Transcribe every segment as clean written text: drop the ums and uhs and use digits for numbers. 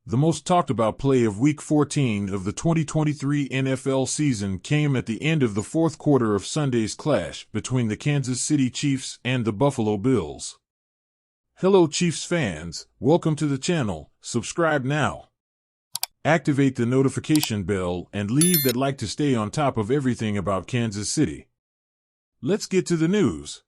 The most talked about play of Week 14 of the 2023 NFL season came at the end of the fourth quarter of Sunday's clash between the Kansas City Chiefs and the Buffalo Bills. Hello Chiefs fans, welcome to the channel, subscribe now. Activate the notification bell and leave that like to stay on top of everything about Kansas City. Let's get to the news.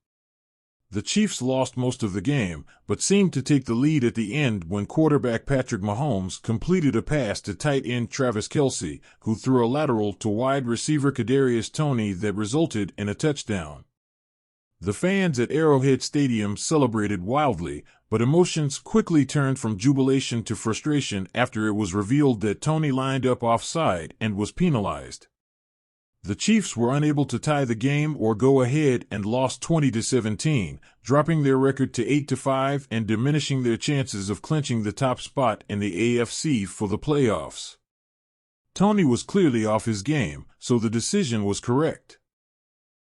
The Chiefs lost most of the game, but seemed to take the lead at the end when quarterback Patrick Mahomes completed a pass to tight end Travis Kelce, who threw a lateral to wide receiver Kadarius Toney that resulted in a touchdown. The fans at Arrowhead Stadium celebrated wildly, but emotions quickly turned from jubilation to frustration after it was revealed that Toney lined up offside and was penalized. The Chiefs were unable to tie the game or go ahead and lost 20-17, dropping their record to 8-5 and diminishing their chances of clinching the top spot in the AFC for the playoffs. Toney was clearly off his game, so the decision was correct.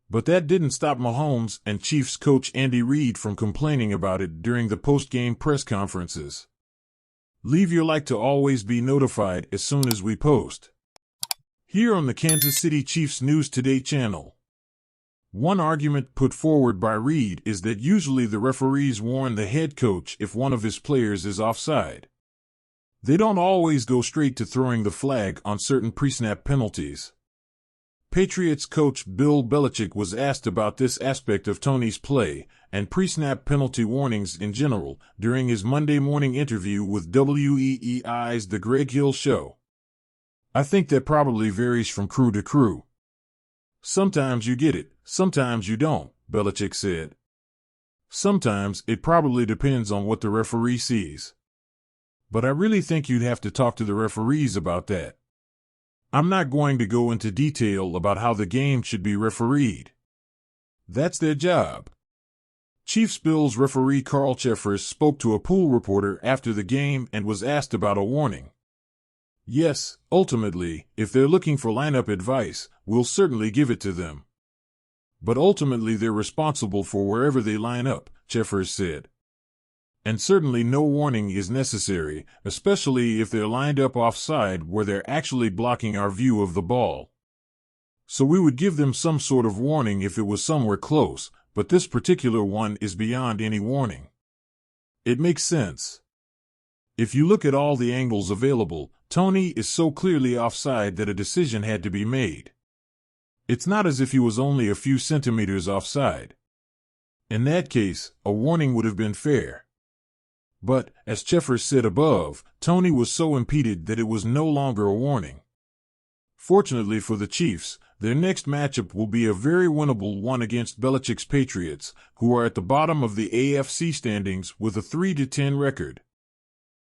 But that didn't stop Mahomes and Chiefs coach Andy Reid from complaining about it during the post-game press conferences. Leave your like to always be notified as soon as we post. Here on the Kansas City Chiefs News Today channel. One argument put forward by Reid is that usually the referees warn the head coach if one of his players is offside. They don't always go straight to throwing the flag on certain pre-snap penalties. Patriots coach Bill Belichick was asked about this aspect of Toney's play and pre-snap penalty warnings in general during his Monday morning interview with WEEI's The Greg Hill Show. I think that probably varies from crew to crew. Sometimes you get it, sometimes you don't, Belichick said. Sometimes it probably depends on what the referee sees. But I really think you'd have to talk to the referees about that. I'm not going to go into detail about how the game should be refereed. That's their job. Chiefs-Bills referee Carl Cheffers spoke to a pool reporter after the game and was asked about a warning. Yes, ultimately, if they're looking for lineup advice, we'll certainly give it to them. But ultimately they're responsible for wherever they line up, Cheffers said. And certainly no warning is necessary, especially if they're lined up offside where they're actually blocking our view of the ball. So we would give them some sort of warning if it was somewhere close, but this particular one is beyond any warning. It makes sense. If you look at all the angles available, Toney is so clearly offside that a decision had to be made. It's not as if he was only a few centimeters offside. In that case, a warning would have been fair. But, as Cheffers said above, Toney was so impeded that it was no longer a warning. Fortunately for the Chiefs, their next matchup will be a very winnable one against Belichick's Patriots, who are at the bottom of the AFC standings with a 3-10 record.